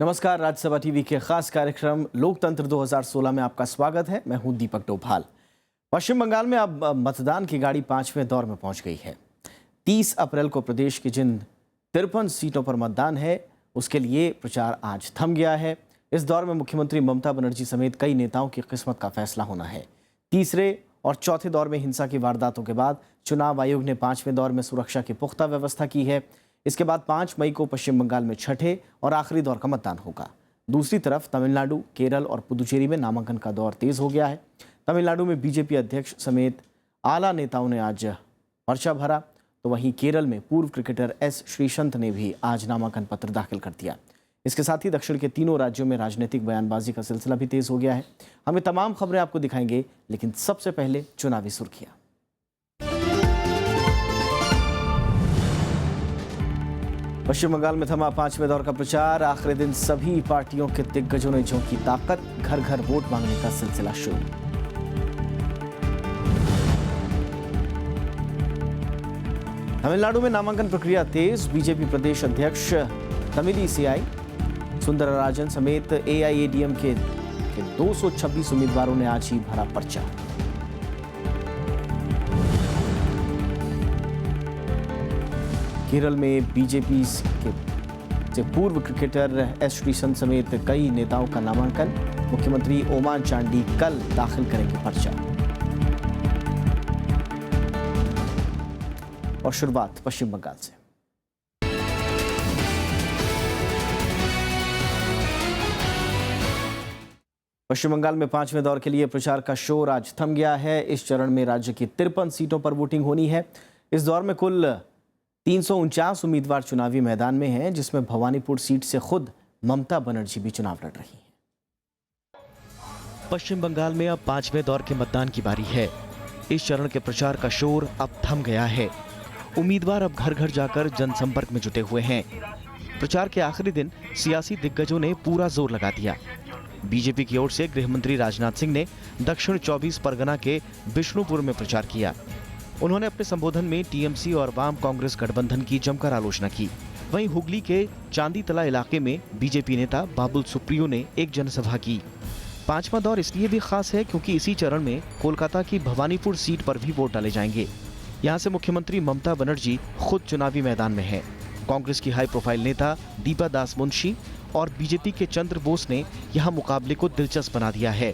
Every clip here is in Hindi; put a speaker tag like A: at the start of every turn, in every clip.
A: नमस्कार, राज्यसभा टीवी के खास कार्यक्रम लोकतंत्र 2016 में आपका स्वागत है। मैं हूं दीपक डोभाल। पश्चिम बंगाल में अब मतदान की गाड़ी 5वें दौर में पहुंच गई है। 30 अप्रैल को प्रदेश की जिन 53 सीटों पर मतदान है, उसके लिए प्रचार आज थम गया है। इस दौर में मुख्यमंत्री ममता बनर्जी समेत कई नेताओं की किस्मत का फैसला होना है। तीसरे और चौथे दौर में हिंसा की वारदातों के बाद चुनाव आयोग ने 5वें दौर में सुरक्षा की पुख्ता व्यवस्था की है। इसके बाद 5 मई को पश्चिम बंगाल में छठे और आखिरी दौर का मतदान होगा। दूसरी तरफ तमिलनाडु, केरल और पुदुचेरी में नामांकन का दौर तेज हो गया है। तमिलनाडु में बीजेपी अध्यक्ष समेत आला नेताओं ने आज पर्चा भरा, तो वहीं केरल में पूर्व क्रिकेटर एस श्रीसंत ने भी आज नामांकन पत्र दाखिल कर दिया। इसके साथ ही दक्षिण के तीनों राज्यों में राजनीतिक बयानबाजी का सिलसिला भी तेज हो गया है। हम ये तमाम खबरें आपको दिखाएंगे, लेकिन सबसे पहले चुनावी सुर्खियां। पश्चिम बंगाल में थमा 5वें दौर का प्रचार। आखिरी दिन सभी पार्टियों के दिग्गजों ने झोंकी ताकत। घर घर वोट मांगने का सिलसिला शुरू। तमिलनाडु में नामांकन प्रक्रिया तेज। बीजेपी प्रदेश अध्यक्ष तमिलिसाई सुंदरराजन समेत एआईएडीएम के 226 उम्मीदवारों ने आज ही भरा पर्चा। केरल में बीजेपी के पूर्व क्रिकेटर एस श्रीसंत समेत कई नेताओं का नामांकन। मुख्यमंत्री ओमान चांडी कल दाखिल करेंगे पर्चा। और शुरुआत पश्चिम बंगाल से। पश्चिम बंगाल में 5वें दौर के लिए प्रचार का शोर आज थम गया है। इस चरण में राज्य की 53 सीटों पर वोटिंग होनी है। इस दौर में कुल 349 उम्मीदवार चुनावी मैदान में हैं, जिसमें भवानीपुर सीट से खुद ममता बनर्जी भी चुनाव लड़ रही हैं।
B: पश्चिम बंगाल में अब 5वें दौर के मतदान की बारी है। इस चरण के प्रचार का शोर अब थम गया है। उम्मीदवार अब घर घर जाकर जनसंपर्क में जुटे हुए हैं। प्रचार के आखिरी दिन सियासी दिग्गजों ने पूरा जोर लगा दिया। बीजेपी की ओर से गृह मंत्री राजनाथ सिंह ने दक्षिण 24 परगना के बिष्णुपुर में प्रचार किया। उन्होंने अपने संबोधन में टीएमसी और वाम कांग्रेस गठबंधन की जमकर आलोचना की। वहीं हुगली के चांदीतला इलाके में बीजेपी नेता बाबुल सुप्रियो ने एक जनसभा की। 5वां दौर इसलिए भी खास है क्योंकि इसी चरण में कोलकाता की भवानीपुर सीट पर भी वोट डाले जाएंगे। यहाँ से मुख्यमंत्री ममता बनर्जी खुद चुनावी मैदान में है। कांग्रेस की हाई प्रोफाइल नेता दीपा दास मुंशी और बीजेपी के चंद्र बोस ने यहाँ मुकाबले को दिलचस्प बना दिया है।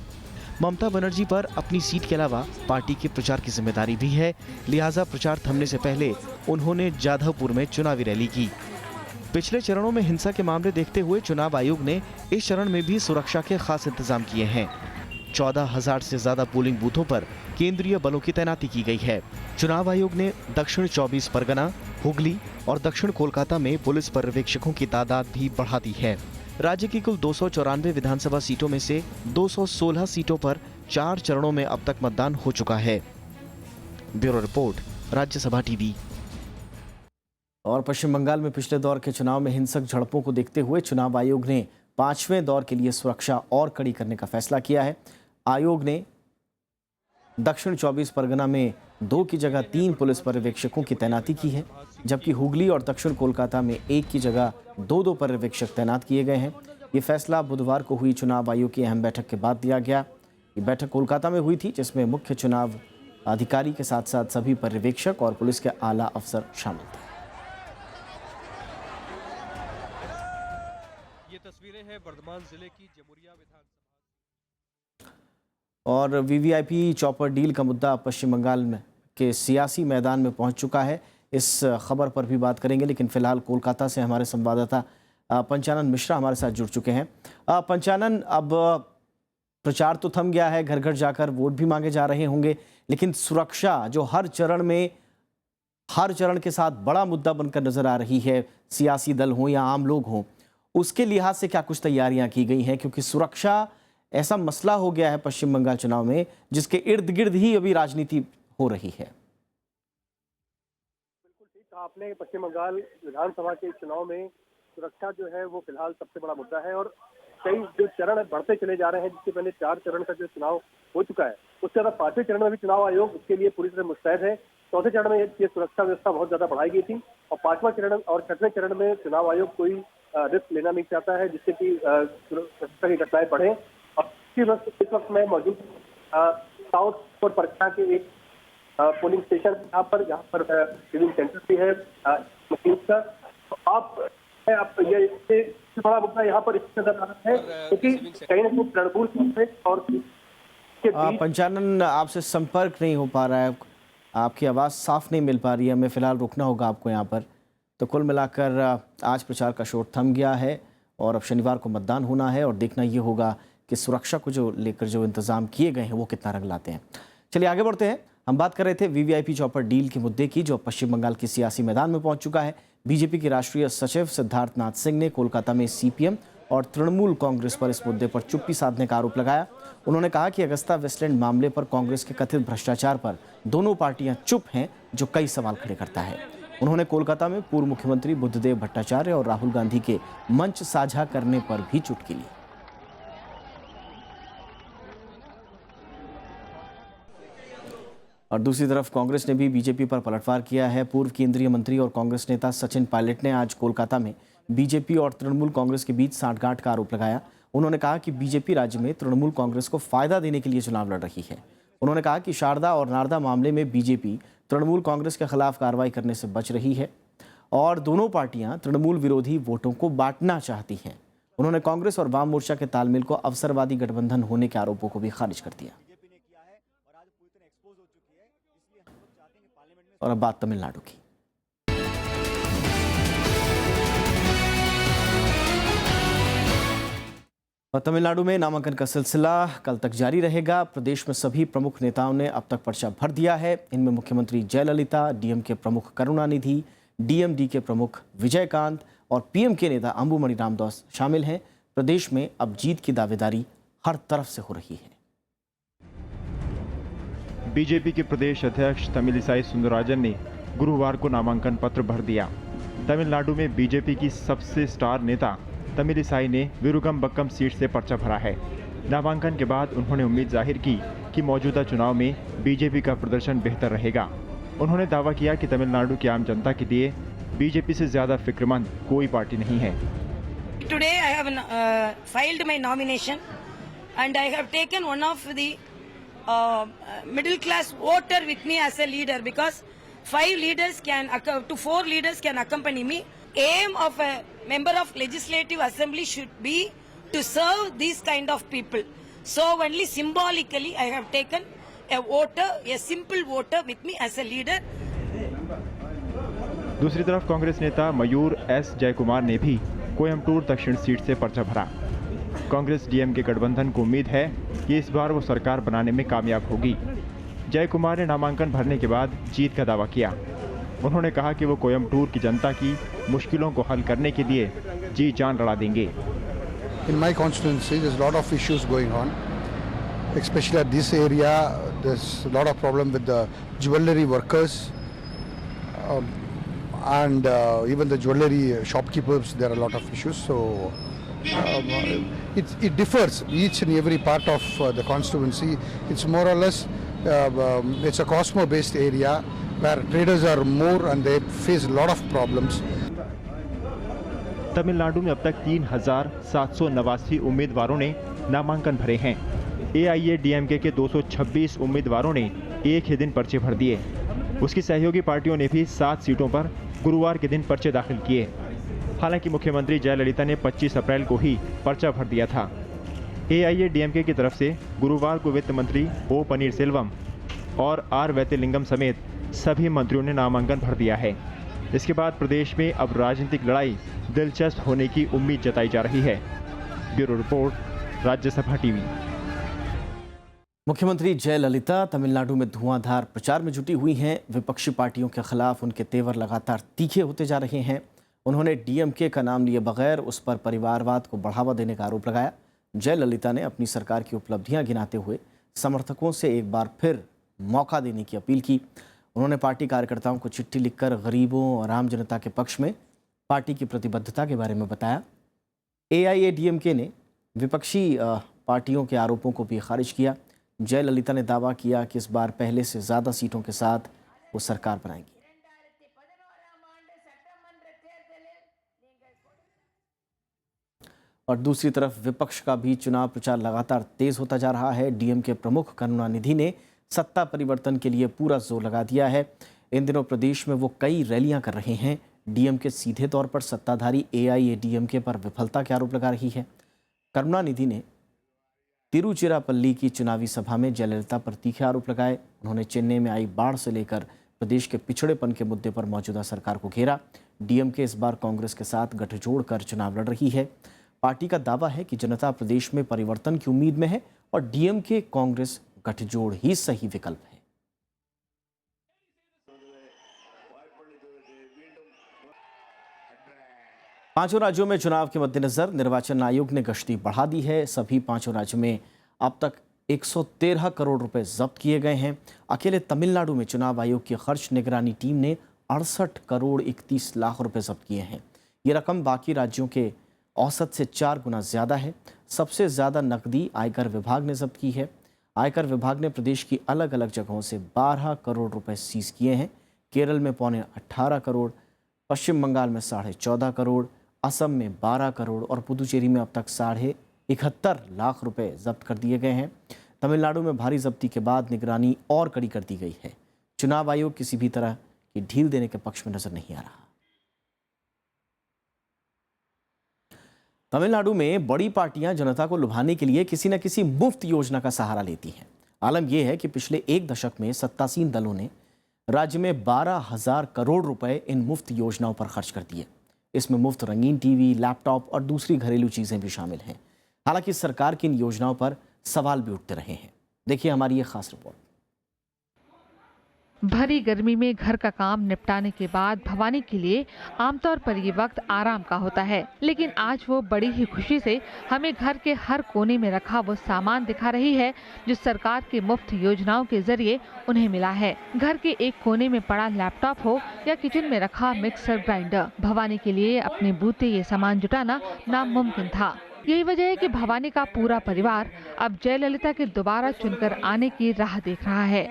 B: ममता बनर्जी पर अपनी सीट के अलावा पार्टी के प्रचार की जिम्मेदारी भी है, लिहाजा प्रचार थमने से पहले उन्होंने जाधवपुर में चुनावी रैली की। पिछले चरणों में हिंसा के मामले देखते हुए चुनाव आयोग ने इस चरण में भी सुरक्षा के खास इंतजाम किए हैं। 14,000 से ज्यादा पोलिंग बूथों पर केंद्रीय बलों की तैनाती की गई है। चुनाव आयोग ने दक्षिण 24 परगना, हुगली और दक्षिण कोलकाता में पुलिस पर्यवेक्षकों की तादाद भी बढ़ा दी है। राज्य की कुल 294 विधानसभा सीटों में से 216 सीटों पर 4 चरणों में अब तक मतदान हो चुका है। Bureau report, Rajya Sabha TV.
A: और पश्चिम बंगाल में पिछले दौर के चुनाव में हिंसक झड़पों को देखते हुए चुनाव आयोग ने 5वें दौर के लिए सुरक्षा और कड़ी करने का फैसला किया है। आयोग ने दक्षिण 24 परगना में 2 की जगह 3 पुलिस पर्यवेक्षकों की तैनाती की है, जबकि हुगली और दक्षिण कोलकाता में 1 की जगह 2 पर्यवेक्षक तैनात किए गए हैं। ये फैसला बुधवार को हुई चुनाव आयोग की अहम बैठक के बाद दिया गया। ये बैठक कोलकाता में हुई थी, जिसमें मुख्य चुनाव अधिकारी के साथ साथ सभी पर्यवेक्षक और पुलिस के आला अफसर शामिल थे।
C: ये तस्वीरें हैं वर्धमान जिले की जमुरिया विधानसभा।
A: और वीवीआईपी चॉपर डील का मुद्दा पश्चिम बंगाल में के सियासी मैदान में पहुंच चुका है। इस खबर पर भी बात करेंगे, लेकिन फिलहाल कोलकाता से हमारे संवाददाता पंचानन मिश्रा हमारे साथ जुड़ चुके हैं। पंचानन, अब प्रचार तो थम गया है, घर घर जाकर वोट भी मांगे जा रहे होंगे, लेकिन सुरक्षा जो हर चरण के साथ बड़ा मुद्दा बनकर नजर आ रही है, सियासी दल हो या आम लोग हों, उसके लिहाज से क्या कुछ तैयारियां की गई हैं? क्योंकि सुरक्षा ऐसा मसला हो गया है पश्चिम बंगाल चुनाव में, जिसके इर्द गिर्द ही अभी राजनीति हो रही है।
D: बिल्कुल ठीक कहा आपने। पश्चिम बंगाल विधानसभा के चुनाव में सुरक्षा जो है वो फिलहाल सबसे बड़ा मुद्दा है और कई जो चरण बढ़ते चले जा रहे हैं, जिससे पहले 4 चरण का जो चुनाव हो चुका है, उसके बाद 5वें चरण में भी चुनाव आयोग उसके लिए पूरी तरह मुस्तैद है। चौथे चरण में ये सुरक्षा व्यवस्था बहुत ज्यादा बढ़ाई गई थी और 5वां चरण और 6वें चरण में चुनाव आयोग कोई रिस्क लेना नहीं चाहता है जिससे कि सुरक्षा की घटनाएं बढ़े। और इस वक्त मैं मौजूद साउथ और पटना के एक पोलिंग स्टेशन यहाँ पर पोलिंग सेंटर भी है मशीन का। तो आप ये इससे बड़ा मुद्दा यहाँ पर इससे नजर आ रहा है क्योंकि कहीं ना कहीं तृणमूल कांग्रेस और के बीच
A: पंचानन, आपसे संपर्क नहीं हो पा रहा है, आपकी आवाज़ साफ नहीं मिल पा रही है, हमें फिलहाल रुकना होगा आपको यहाँ पर। तो कुल मिलाकर आज प्रचार का शोर थम गया है और अब शनिवार को मतदान होना है और देखना ये होगा कि सुरक्षा को जो लेकर जो इंतजाम किए गए हैं वो कितना रंग लाते हैं। चलिए आगे बढ़ते हैं। हम बात कर रहे थे वीवीआईपी चौपर डील के मुद्दे की, जो पश्चिम बंगाल के सियासी मैदान में पहुंच चुका है। बीजेपी के राष्ट्रीय सचिव सिद्धार्थनाथ सिंह ने कोलकाता में सीपीएम और तृणमूल कांग्रेस पर इस मुद्दे पर चुप्पी साधने का आरोप लगाया। उन्होंने कहा कि अगस्ता वेस्टलैंड मामले पर कांग्रेस के कथित भ्रष्टाचार पर दोनों पार्टियां चुप हैं, जो कई सवाल खड़े करता है। उन्होंने कोलकाता में पूर्व मुख्यमंत्री बुद्धदेव भट्टाचार्य और राहुल गांधी के मंच साझा करने पर भी चुटकी ली। और दूसरी तरफ कांग्रेस ने भी बीजेपी पर पलटवार किया है। पूर्व केंद्रीय मंत्री और कांग्रेस नेता सचिन पायलट ने आज कोलकाता में बीजेपी और तृणमूल कांग्रेस के बीच सांठगांठ का आरोप लगाया। उन्होंने कहा कि बीजेपी राज्य में तृणमूल कांग्रेस को फायदा देने के लिए चुनाव लड़ रही है। उन्होंने कहा कि शारदा और नारदा मामले में बीजेपी तृणमूल कांग्रेस के खिलाफ कार्रवाई करने से बच रही है और दोनों पार्टियां तृणमूल विरोधी वोटों को बांटना चाहती हैं। उन्होंने कांग्रेस और वाम मोर्चा के तालमेल को अवसरवादी गठबंधन होने के आरोपों को भी खारिज कर दिया। और अब बात तमिलनाडु की। और तमिलनाडु में नामांकन का सिलसिला कल तक जारी रहेगा। प्रदेश में सभी प्रमुख नेताओं ने अब तक पर्चा भर दिया है। इनमें मुख्यमंत्री जयललिता, डीएमके प्रमुख करुणानिधि, डीएमडी के प्रमुख विजयकांत और पीएमके नेता अंबुमणि रामदास शामिल हैं। प्रदेश में अब जीत की दावेदारी हर तरफ से हो रही है।
E: बीजेपी के प्रदेश अध्यक्ष तमिलिसाई सुंदरराजन ने गुरुवार को नामांकन पत्र भर दिया। तमिलनाडु में बीजेपी की सबसे स्टार नेता तमिलिसाई ने विरुगंबक्कम सीट से पर्चा भरा है। नामांकन के बाद उन्होंने उम्मीद जाहिर की कि मौजूदा चुनाव में बीजेपी का प्रदर्शन बेहतर रहेगा। उन्होंने दावा किया कि तमिलनाडु की आम जनता के लिए बीजेपी से ज्यादा फिक्रमंद कोई पार्टी नहीं है।
F: Today I have filed my nomination and I have taken one of the middle class voter with me as a leader because 4 leaders can accompany me. Aim of a member of legislative assembly should be to serve these kind of people. So only symbolically I have taken a simple voter with me as a leader.
E: दूसरी तरफ कांग्रेस नेता मयूर एस जयकुमार ने भी कोयम्बटूर दक्षिण सीट से पर्चा भरा। कांग्रेस डीएमके गठबंधन को उम्मीद है कि इस बार वो सरकार बनाने में कामयाब होगी। जयकुमार ने नामांकन भरने के बाद जीत का दावा किया। उन्होंने कहा कि वो कोयम्बटूर की जनता की मुश्किलों को हल करने के लिए जी जान लड़ा देंगे।
G: In my constituency, there's a lot of issues going on, especially at this area. There's a lot of problem with the jewellery workers and even the jewellery shopkeepers. There are a lot of issues. So it differs each and every part of the constituency. It's more or less it's a Cosmo-based area where traders are more and they face a lot of problems.
E: Tamil Nadu में अब तक 3,789 उम्मीदवारों ने नामांकन भरे हैं। एआईएडीएमके के 226 उम्मीदवारों ने एक ही दिन पर्चे भर दिए। उसकी सहयोगी पार्टियों ने भी 7 सीटों पर गुरुवार के दिन पर्चे दाखिल किए। हालांकि मुख्यमंत्री जयललिता ने 25 अप्रैल को ही पर्चा भर दिया था। एआईएडीएमके की तरफ से गुरुवार को वित्त मंत्री ओ पनीरसेल्वम और आर वैतिलिंगम समेत सभी मंत्रियों ने नामांकन भर दिया है। इसके बाद प्रदेश में अब राजनीतिक लड़ाई दिलचस्प होने की उम्मीद जताई जा रही है। Bureau report, Rajya Sabha TV.
A: मुख्यमंत्री जयललिता तमिलनाडु में धुआंधार प्रचार में जुटी हुई हैं। विपक्षी पार्टियों के खिलाफ उनके तेवर लगातार तीखे होते जा रहे हैं। उन्होंने डीएमके का नाम लिए बगैर उस पर परिवारवाद को बढ़ावा देने का आरोप लगाया। जयललिता ने अपनी सरकार की उपलब्धियां गिनाते हुए समर्थकों से एक बार फिर मौका देने की अपील की। उन्होंने पार्टी कार्यकर्ताओं को चिट्ठी लिखकर गरीबों और आम जनता के पक्ष में पार्टी की प्रतिबद्धता के बारे में बताया। एआईएडीएमके ने विपक्षी पार्टियों के आरोपों को भी खारिज किया। जयललिता ने दावा किया कि इस बार पहले से ज़्यादा सीटों के साथ वो सरकार बनाएंगी। और दूसरी तरफ विपक्ष का भी चुनाव प्रचार लगातार तेज होता जा रहा है। डीएम के प्रमुख करुणानिधि ने सत्ता परिवर्तन के लिए पूरा जोर लगा दिया है। इन दिनों प्रदेश में वो कई रैलियां कर रहे हैं। डीएम के सीधे तौर पर सत्ताधारी एआईएडीएमके पर विफलता के आरोप लगा रही है। करुणानिधि ने तिरुचिरापल्ली की चुनावी सभा में जयललिता पर तीखे आरोप लगाए। उन्होंने चेन्नई में आई बाढ़ से लेकर प्रदेश के पिछड़ेपन के मुद्दे पर मौजूदा सरकार को घेरा। डीएमके इस बार कांग्रेस के साथ गठजोड़ कर चुनाव लड़ रही है। पार्टी का दावा है कि जनता प्रदेश में परिवर्तन की उम्मीद में है और डीएमके कांग्रेस गठजोड़ ही सही विकल्प है। पांचों राज्यों में चुनाव के मद्देनजर निर्वाचन आयोग ने गश्ती बढ़ा दी है। सभी पांचों राज्यों में अब तक 113 करोड़ रुपए जब्त किए गए हैं। अकेले तमिलनाडु में चुनाव आयोग की खर्च निगरानी टीम ने 68 करोड़ 31 लाख रुपए जब्त किए हैं। ये रकम बाकी राज्यों के औसत से 4 गुना ज़्यादा है। सबसे ज़्यादा नकदी आयकर विभाग ने जब्त की है। आयकर विभाग ने प्रदेश की अलग अलग जगहों से 12 करोड़ रुपए सीज किए हैं। केरल में 18 करोड़, पश्चिम बंगाल में 14.5 करोड़, असम में 12 करोड़ और पुदुचेरी में अब तक 71 लाख रुपए जब्त कर दिए गए हैं। तमिलनाडु में भारी जब्ती के बाद निगरानी और कड़ी कर दी गई है। चुनाव आयोग किसी भी तरह की ढील देने के पक्ष में नजर नहीं आ रहा। तमिलनाडु में बड़ी पार्टियां जनता को लुभाने के लिए किसी न किसी मुफ्त योजना का सहारा लेती हैं। आलम यह है कि पिछले एक दशक में सत्तासीन दलों ने राज्य में 12,000 करोड़ रुपए इन मुफ्त योजनाओं पर खर्च कर दिए। इसमें मुफ्त रंगीन टीवी, लैपटॉप और दूसरी घरेलू चीजें भी शामिल हैं। हालांकि सरकार की इन योजनाओं पर सवाल भी उठते रहे हैं। देखिए हमारी ये खास रिपोर्ट।
H: भरी गर्मी में घर का काम निपटाने के बाद भवानी के लिए आमतौर पर ये वक्त आराम का होता है, लेकिन आज वो बड़ी ही खुशी से हमें घर के हर कोने में रखा वो सामान दिखा रही है जो सरकार के मुफ्त योजनाओं के जरिए उन्हें मिला है। घर के एक कोने में पड़ा लैपटॉप हो या किचन में रखा मिक्सर ग्राइंडर, भवानी के लिए अपने बूते ये सामान जुटाना नामुमकिन था। यही वजह है कि भवानी का पूरा परिवार अब जयललिता के दोबारा चुनकर आने की राह देख रहा है।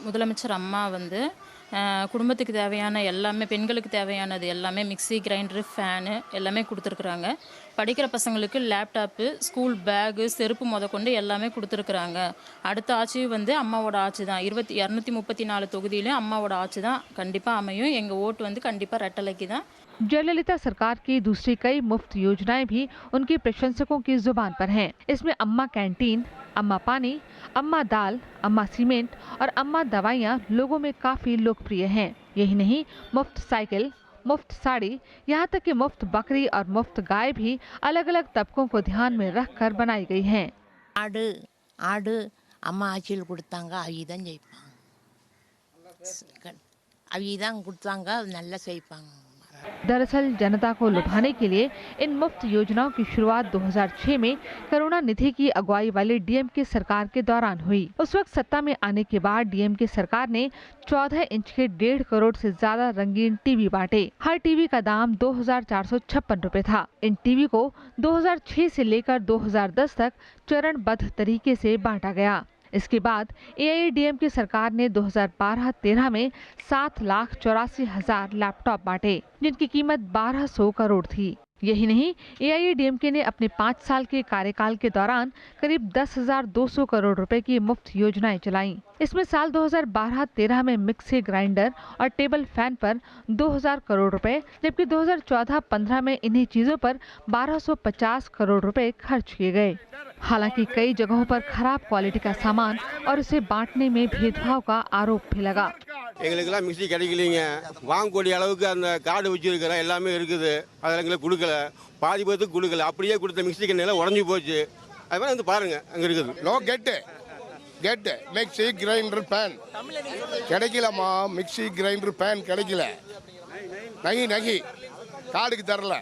I: முதலமைச்சர் அம்மா வந்து குடும்பத்துக்கு தேவையான எல்லாமே, பெண்களுக்கு தேவையானது எல்லாமே, மிக்ஸி, கிரைண்டரு, ஃபேனு எல்லாமே கொடுத்துருக்குறாங்க. படிக்கிற பசங்களுக்கு லேப்டாப்பு, ஸ்கூல் பேகு, செருப்பு முதற்கொண்டு எல்லாமே கொடுத்துருக்குறாங்க. அடுத்த ஆட்சி வந்து அம்மாவோட ஆட்சி தான். 234 தொகுதியிலும் அம்மாவோட ஆட்சி தான் கண்டிப்பாக அமையும். எங்கள் ஓட்டு வந்து கண்டிப்பாக ரெட்டலைக்கு தான்।
H: जयललिता सरकार की दूसरी कई मुफ्त योजनाएं भी उनके प्रशंसकों की जुबान पर हैं। इसमें अम्मा कैंटीन, अम्मा पानी, अम्मा दाल, अम्मा सीमेंट और अम्मा दवाइयाँ लोगों में काफी लोकप्रिय हैं। यही नहीं, मुफ्त साइकिल, मुफ्त साड़ी, यहाँ तक कि मुफ्त बकरी और मुफ्त गाय भी अलग अलग तबकों को ध्यान में रखकर बनाई गई हैं।
J: ஆடு அம்மா ஆட்சியில் கொடுத்தாங்க, அவிதான் ஜெயிப்பாங்க, அவிதான் கொடுத்தாங்க, நல்லா செய்ப்பாங்க।
H: दरअसल जनता को लुभाने के लिए इन मुफ्त योजनाओं की शुरुआत 2006 में करुणानिधि की अगुवाई वाली डीएमके सरकार के दौरान हुई। उस वक्त सत्ता में आने के बाद डीएमके सरकार ने 14 इंच के 1.5 करोड़ से ज्यादा रंगीन टीवी बांटे। हर टीवी का दाम 2,456 रुपए था। इन टीवी को 2006 से लेकर 2010 तक चरणबद्ध तरीके से बांटा गया। इसके बाद एआईएडीएमके सरकार ने 2012-13 में 7,84,000 लैपटॉप बांटे, जिनकी कीमत 1,200 करोड़ थी। यही नहीं, एआईएडीएमके ने अपने 5 साल के कार्यकाल के दौरान करीब 10,200 करोड़ रुपए की मुफ्त योजनाएं चलाईं। इसमें साल 2012-13 में मिक्सी ग्राइंडर और टेबल फैन पर 2,000 करोड़ रुपए, जबकि 2014-15 में इन्हीं चीजों पर 1,250 करोड़ रुपए खर्च किए गए। हालांकि कई जगहों पर खराब क्वालिटी का सामान और उसे बांटने में भेदभाव का आरोप भी लगा।
K: எங்களுக்கெல்லாம் மிக்ஸி கிடைக்கலீங்க, வாங்கக்கூடிய அளவுக்கு அந்த கார்டு வச்சிருக்கிறேன், எல்லாமே இருக்குது, அதில் எங்களுக்கு கொடுக்கல, பாதி பேருக்கு கொடுக்கல, அப்படியே கொடுத்த மிக்ஸி கண்ணில் உடஞ்சி போச்சு। அது மாதிரி வந்து பாருங்க, அங்கே இருக்குது.
L: நோ கெட் மிக்ஸி கிரைண்டர் பேன் கிடைக்கலம்மா, மிக்ஸி கிரைண்டர் பேன் கிடைக்கல, நகி கார்டுக்கு தரல।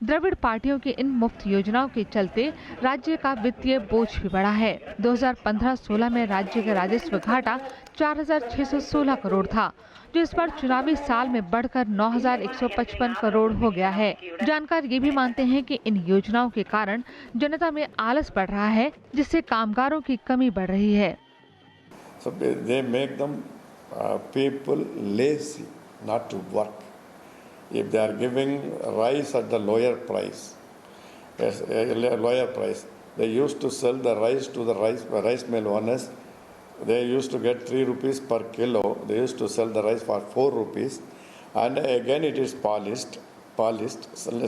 H: द्रविड़ पार्टियों की इन मुफ्त योजनाओं के चलते राज्य का वित्तीय बोझ भी बढ़ा है। 2015-16 में राज्य का राजस्व घाटा 4,616 करोड़ था, जो इस बार चुनावी साल में बढ़कर 9,155 करोड़ हो गया है। जानकार ये भी मानते हैं कि इन योजनाओं के कारण जनता में आलस बढ़ रहा है, जिससे कामगारों की कमी बढ़ रही है।
M: So they make them people lazy not to work. If they are giving rice at the lower price a lower price. They used to sell the rice to the rice mill owners. They used to get 3 rupees per kilo. They used to sell the rice for 4 rupees. And again it is polished,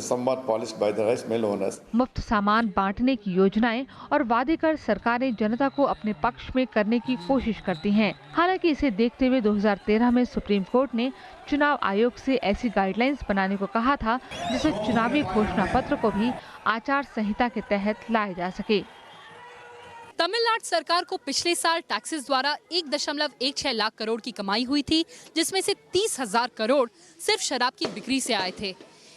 M: somewhat polished by the rice mill owners.
H: मुफ्त सामान बांटने की योजनाएं और वादे कर सरकारें जनता को अपने पक्ष में करने की कोशिश करती हैं। हालांकि इसे देखते हुए 2013 में सुप्रीम कोर्ट ने चुनाव आयोग से ऐसी गाइडलाइंस बनाने को कहा था जिससे चुनावी घोषणा पत्र को भी आचार संहिता के तहत लाया जा सके।
N: तमिलनाडु सरकार को पिछले साल टैक्सेस द्वारा 1.16 लाख करोड़ की कमाई हुई थी, जिसमें से 30,000 करोड़ सिर्फ शराब की बिक्री से आए थे।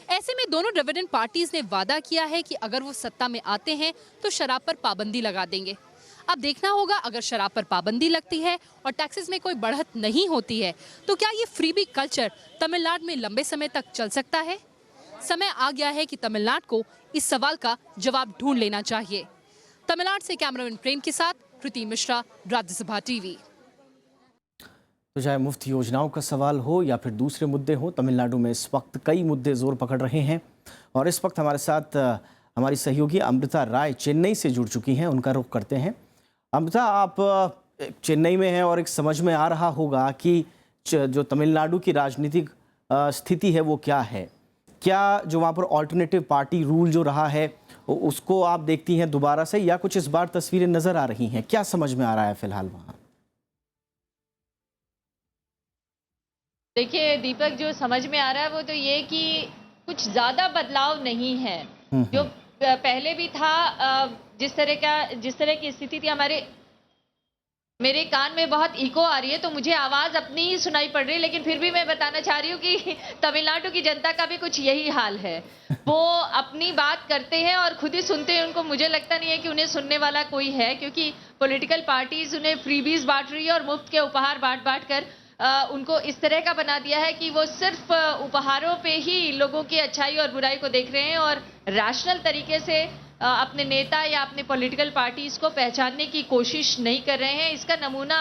N: ऐसे में दोनों डिविडेंड पार्टीज ने वादा किया है कि अगर वो सत्ता में आते हैं तो शराब पर पाबंदी लगा देंगे। अब देखना होगा अगर शराब पर पाबंदी लगती है और टैक्सेस में कोई बढ़त नहीं होती है तो क्या ये फ्रीबी कल्चर तमिलनाडु में लंबे समय तक चल सकता है? समय आ गया है कि तमिलनाडु को इस सवाल का जवाब ढूंढ लेना चाहिए। तमिलनाडु से कैमरामैन प्रेम के साथ कृति मिश्रा, राज्यसभा टीवी।
A: तो चाहे मुफ्त योजनाओं का सवाल हो या फिर दूसरे मुद्दे हो, तमिलनाडु में इस वक्त कई मुद्दे जोर पकड़ रहे हैं और इस वक्त हमारे साथ हमारी सहयोगी अमृता राय चेन्नई से जुड़ चुकी हैं। उनका रुख करते हैं। अमृता, आप चेन्नई में हैं और एक समझ में आ रहा होगा कि जो तमिलनाडु की राजनीतिक स्थिति है वो क्या है। क्या जो वहाँ पर ऑल्टरनेटिव पार्टी रूल जो रहा है उसको आप देखती हैं दोबारा से, या कुछ इस बार तस्वीरें नजर आ रही हैं? क्या समझ में आ रहा है फिलहाल वहाँ?
O: देखिए दीपक, जो समझ में आ रहा है वो तो ये कि कुछ ज़्यादा बदलाव नहीं है। जो पहले भी था, जिस तरह की स्थिति थी। मेरे कान में बहुत इको आ रही है तो मुझे आवाज़ अपनी ही सुनाई पड़ रही है, लेकिन फिर भी मैं बताना चाह रही हूँ कि तमिलनाडु की जनता का भी कुछ यही हाल है। वो अपनी बात करते हैं और खुद ही सुनते हैं। उनको, मुझे लगता नहीं है कि उन्हें सुनने वाला कोई है, क्योंकि पॉलिटिकल पार्टीज उन्हें फ्रीबीज बांट रही है और मुफ्त के उपहार बांट कर उनको इस तरह का बना दिया है कि वो सिर्फ उपहारों पे ही लोगों की अच्छाई और बुराई को देख रहे हैं और रैशनल तरीके से अपने नेता या अपने पॉलिटिकल पार्टीज को पहचानने की कोशिश नहीं कर रहे हैं। इसका नमूना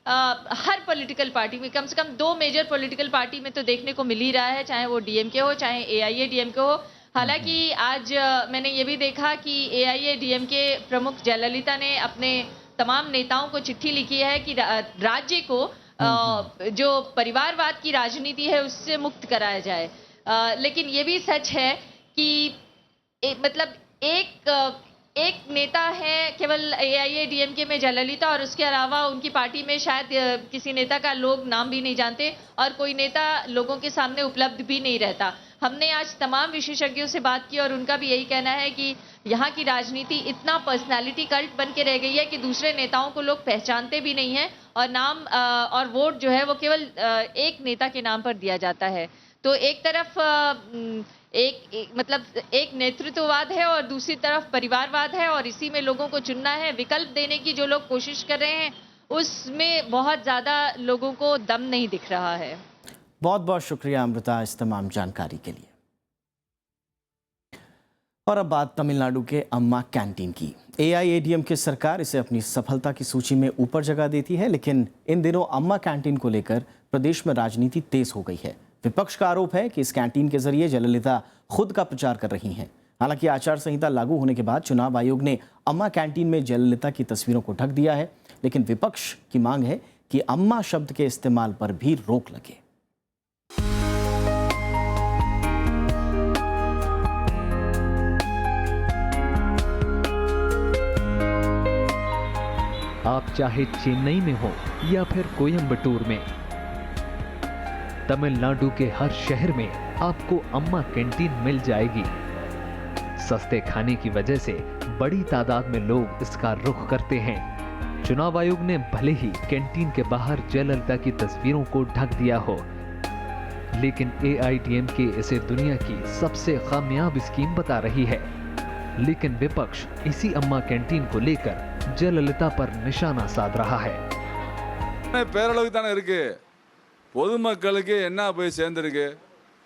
O: हर पॉलिटिकल पार्टी में, कम से कम 2 मेजर पॉलिटिकल पार्टी में तो देखने को मिल ही रहा है, चाहे वो डीएमके हो चाहे एआईएडीएमके हो। हालांकि आज मैंने ये भी देखा कि एआईएडीएमके प्रमुख जयललिता ने अपने तमाम नेताओं को चिट्ठी लिखी है कि राज्य को जो परिवारवाद की राजनीति है उससे मुक्त कराया जाए। लेकिन ये भी सच है कि एक नेता है केवल एआईएडीएमके में जयललिता, और उसके अलावा उनकी पार्टी में शायद किसी नेता का लोग नाम भी नहीं जानते और कोई नेता लोगों के सामने उपलब्ध भी नहीं रहता। हमने आज तमाम विशेषज्ञों से बात की और उनका भी यही कहना है कि यहाँ की राजनीति इतना पर्सनालिटी कल्ट बन के रह गई है कि दूसरे नेताओं को लोग पहचानते भी नहीं हैं और नाम और वोट जो है वो केवल एक नेता के नाम पर दिया जाता है। तो एक तरफ एक नेतृत्ववाद है और दूसरी तरफ परिवारवाद है, और इसी में लोगों को चुनना है। विकल्प देने की जो लोग कोशिश कर रहे हैं उसमें बहुत ज़्यादा लोगों को दम नहीं दिख रहा है।
A: बहुत बहुत शुक्रिया अमृता इस तमाम जानकारी के लिए। और अब बात तमिलनाडु के अम्मा कैंटीन की। एआईएडीएमके सरकार इसे अपनी सफलता की सूची में ऊपर जगह देती है, लेकिन इन दिनों अम्मा कैंटीन को लेकर प्रदेश में राजनीति तेज हो गई है। विपक्ष का आरोप है कि इस कैंटीन के जरिए जयललिता खुद का प्रचार कर रही हैं। हालांकि आचार संहिता लागू होने के बाद चुनाव आयोग ने अम्मा कैंटीन में जयललिता की तस्वीरों को ढक दिया है, लेकिन विपक्ष की मांग है कि अम्मा शब्द के इस्तेमाल पर भी रोक लगे।
P: आप चाहे चेन्नई में हो या फिर कोयम्बटूर में, तमिलनाडु के हर शहर में आपको अम्मा कैंटीन मिल जाएगी। सस्ते खाने की वजह से बड़ी तादाद में लोग इसका रुख करते हैं। चुनाव आयोग ने भले ही कैंटीन के बाहर जयललिता की तस्वीरों को ढक दिया हो, लेकिन एआईडीएमके इसे दुनिया की सबसे कामयाब स्कीम बता रही है। लेकिन विपक्ष इसी अम्मा कैंटीन को लेकर जयललिता पर निशाना साध रहा है।
Q: பேரளவுக்கு தானே இருக்கு, பொதுமக்களுக்கு என்ன போய் சேர்ந்துருக்கு,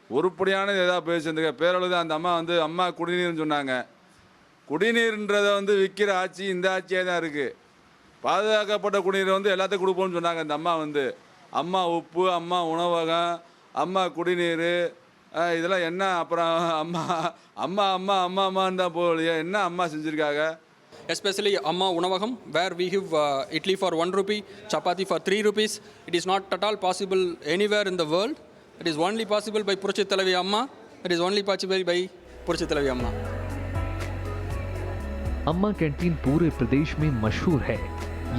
Q: உருப்படியானது ஏதாவது போய் சேர்ந்துருக்கு. பேரளவு அந்த அம்மா அம்மா குடிநீர்னு சொன்னாங்க. குடிநீர்ன்றதை விற்கிற ஆட்சி இந்த ஆட்சியே தான் இருக்கு. பாதுகாக்கப்பட்ட குடிநீர் எல்லாத்தையும் கொடுப்போம்னு சொன்னாங்க. இந்த அம்மா அம்மா உப்பு, அம்மா உணவகம், அம்மா குடிநீர், இதெல்லாம் என்ன அப்புறம் அம்மா அம்மா அம்மா அம்மா அம்மான்னு தான் போகலையே, என்ன அம்மா செஞ்சுருக்காங்க?
C: Especially Amma Unavagam, where we give idli for 1 rupee, chapati for 3 rupees. It is not at all possible anywhere in the world. It is only possible by Purushi Talavi Amma. It is only possible by Purushi Talavi Amma.
P: अम्मा कैंटीन पूरे प्रदेश में मशहूर है।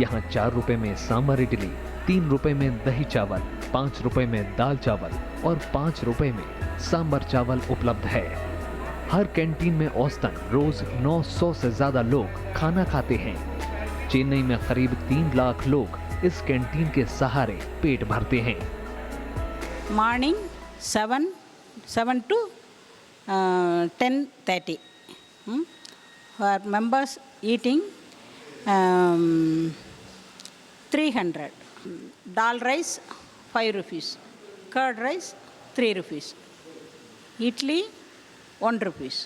P: यहाँ 4 रुपए में सांभर इडली, 3 रुपए में दही चावल, 5 रुपए में दाल चावल और 5 रुपए में सांभर चावल उपलब्ध है। हर कैंटीन में औसतन रोज 900 से ज्यादा लोग खाना खाते हैं। चेन्नई में करीब 3 लाख लोग इस कैंटीन के सहारे पेट भरते हैं।
R: Morning 7 to 10:30 for members eating 300. Dal rice 5 rupees, curd rice 3 rupees, idli 1 rupees.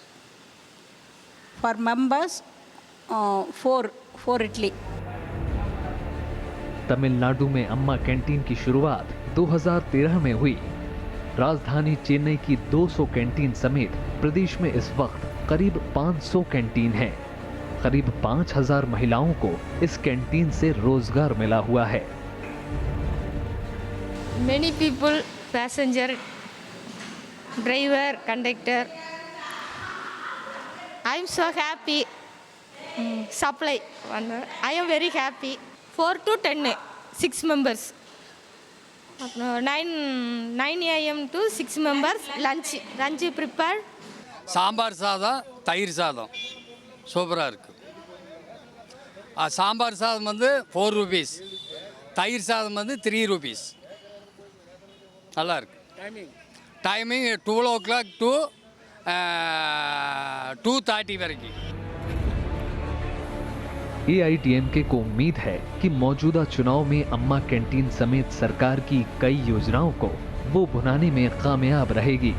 R: For members 4 idli.
P: Tamil Nadu में अम्मा कैंटीन की शुरुआत 2013 में हुई। राजधानी चेन्नई की 200 कैंटीन समेत प्रदेश में इस वक्त करीब 500 कैंटीन हैं। करीब 5000 महिलाओं को इस कैंटीन से रोजगार मिला हुआ है।
S: Many people, passenger, driver, conductor. I am so happy. Supply. I am very happy. 4 to 10, 6 members. 9 a.m. to 6 members. Lunch prepared.
T: Sambar சாதம், தயிர் சாதம் சூப்பராக இருக்குது. சாம்பார் சாதம் வந்து 4 rupees, தயிர் சாதம் வந்து 3 rupees. நல்லா இருக்கு. டைமிங் 12 o'clock to 2:30 வரைக்கும்.
P: AIADMK को उम्मीद है कि मौजूदा चुनाव में अम्मा कैंटीन समेत सरकार की कई योजनाओं को वो भुनाने में कामयाब रहेगी।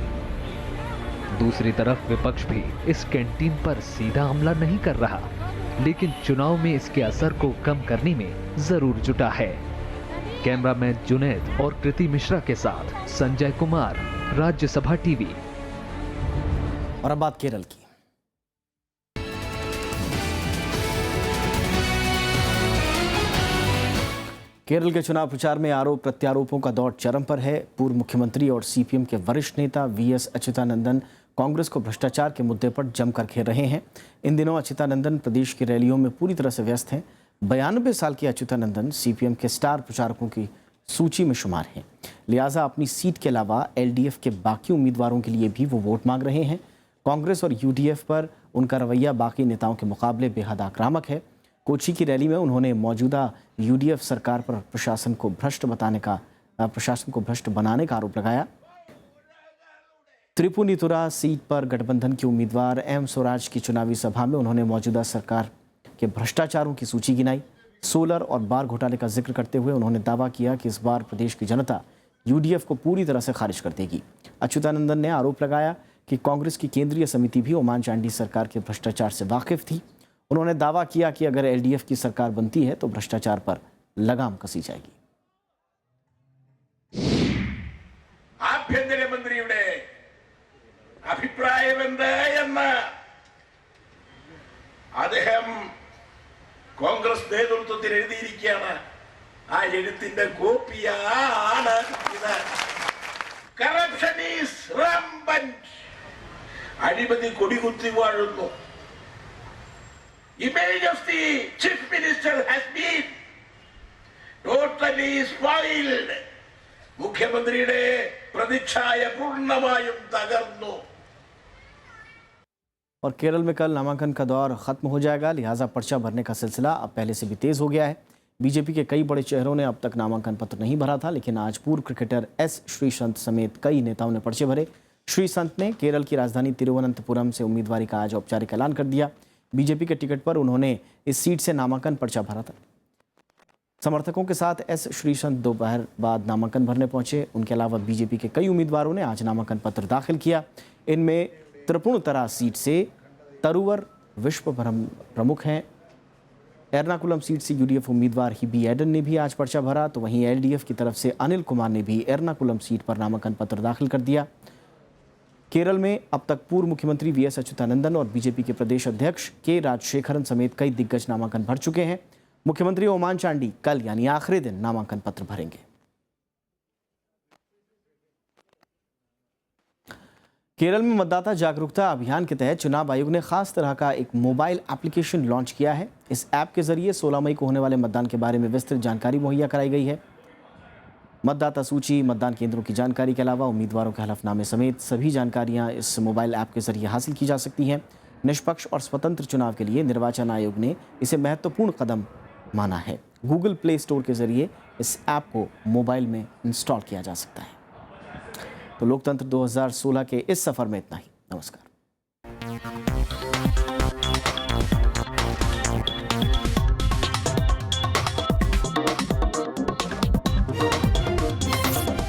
P: दूसरी तरफ विपक्ष भी इस कैंटीन पर सीधा हमला नहीं कर रहा, लेकिन चुनाव में इसके असर को कम करने में जरूर जुटा है। कैमरामैन जुनैद और कृति मिश्रा के साथ संजय कुमार, राज्यसभा टीवी।
A: और अब बात केरल की। केरल के चुनाव प्रचार में आरोप प्रत्यारोपों का दौर चरम पर है। पूर्व मुख्यमंत्री और सीपीएम के वरिष्ठ नेता वीएस अच्युतानंदन कांग्रेस को भ्रष्टाचार के मुद्दे पर जमकर घेर रहे हैं। इन दिनों अच्युतानंदन प्रदेश की रैलियों में पूरी तरह से व्यस्त हैं। 92 साल के अच्युतानंदन सीपीएम के स्टार प्रचारकों की सूची में शुमार हैं। लिहाजा अपनी सीट के अलावा एलडीएफ के बाकी उम्मीदवारों के लिए भी वो वोट मांग रहे हैं। कांग्रेस और यूडीएफ पर उनका रवैया बाकी नेताओं के मुकाबले बेहद आक्रामक है। कोची की रैली में उन्होंने मौजूदा यूडीएफ सरकार पर प्रशासन को भ्रष्ट बनाने का आरोप लगाया। त्रिपुनितुरा सीट पर गठबंधन के उम्मीदवार एम स्वराज की चुनावी सभा में उन्होंने मौजूदा सरकार के भ्रष्टाचारों की सूची गिनाई। सोलर और बार घोटाले का जिक्र करते हुए उन्होंने दावा किया कि इस बार प्रदेश की जनता यूडीएफ को पूरी तरह से खारिज कर देगी। अच्युतानंदन ने आरोप लगाया कि कांग्रेस की केंद्रीय समिति भी ओमान चांडी सरकार के भ्रष्टाचार से वाकिफ थी। उन्होंने दावा किया कि अगर एलडीएफ की सरकार बनती है तो भ्रष्टाचार पर लगाम कसी जाएगी।
U: ആഭ്യന്തരമന്ത്രിയുടെ അഭിപ്രായമെന്ത് എന്ന് അദ്ദേഹം കോൺഗ്രസ് നേതൃത്വത്തിൽ എഴുതിയിരിക്കുകയാണ്. ആ എഴുത്തിന്റെ കോപ്പിയാണ് ഇത്. Corruption is rampant. അഴിമതി കൊടികുത്തി വാഴുന്നു. Image of the chief minister has been totally spoiled. मुख्यमंत्रिയുടെ प्रतिച്ഛായ पूर्णमायुम तगर्नु।
A: और केरल में कल नामांकन का दौर खत्म हो जाएगा, लिहाजा पर्चा भरने का सिलसिला अब पहले से भी तेज हो गया है। बीजेपी के कई बड़े चेहरों ने अब तक नामांकन पत्र नहीं भरा था, लेकिन आज पूर्व क्रिकेटर एस श्रीसंत समेत कई नेताओं ने पर्चे भरे। श्रीसंत ने केरल की राजधानी तिरुवनंतपुरम से उम्मीदवारी का आज औपचारिक ऐलान कर दिया। बीजेपी के टिकट पर उन्होंने इस सीट से नामांकन पर्चा भरा था। समर्थकों के साथ एस श्रीसंत दोपहर बाद नामांकन भरने पहुंचे। उनके अलावा बीजेपी के कई उम्मीदवारों ने आज नामांकन पत्र दाखिल किया। इनमें त्रिपुनितरा सीट से तरुवर विश्व प्रमुख हैं। एर्नाकुलम सीट से यूडीएफ उम्मीदवार हिबी एडन ने भी आज पर्चा भरा, तो वहीं एलडीएफ की तरफ से अनिल कुमार ने भी एर्नाकुलम सीट पर नामांकन पत्र दाखिल कर दिया। केरल में अब तक पूर्व मुख्यमंत्री वीएस अच्युतानंदन और बीजेपी के प्रदेश अध्यक्ष के राजशेखरन समेत कई दिग्गज नामांकन भर चुके हैं। मुख्यमंत्री ओमान चांडी कल यानी आखिरी दिन नामांकन पत्र भरेंगे। केरल में मतदाता जागरूकता अभियान के तहत चुनाव आयोग ने खास तरह का एक मोबाइल एप्लीकेशन लॉन्च किया है। इस ऐप के जरिए 16 मई को होने वाले मतदान के बारे में विस्तृत जानकारी मुहैया कराई गई है। मतदाता सूची, मतदान केंद्रों की जानकारी के अलावा उम्मीदवारों के हलफनामे समेत सभी जानकारियां इस मोबाइल ऐप के जरिए हासिल की जा सकती हैं। निष्पक्ष और स्वतंत्र चुनाव के लिए निर्वाचन आयोग ने इसे महत्वपूर्ण कदम माना है। गूगल प्ले स्टोर के जरिए इस ऐप को मोबाइल में इंस्टॉल किया जा सकता है। तो लोकतंत्र 2016 के इस सफर में इतना ही। नमस्कार।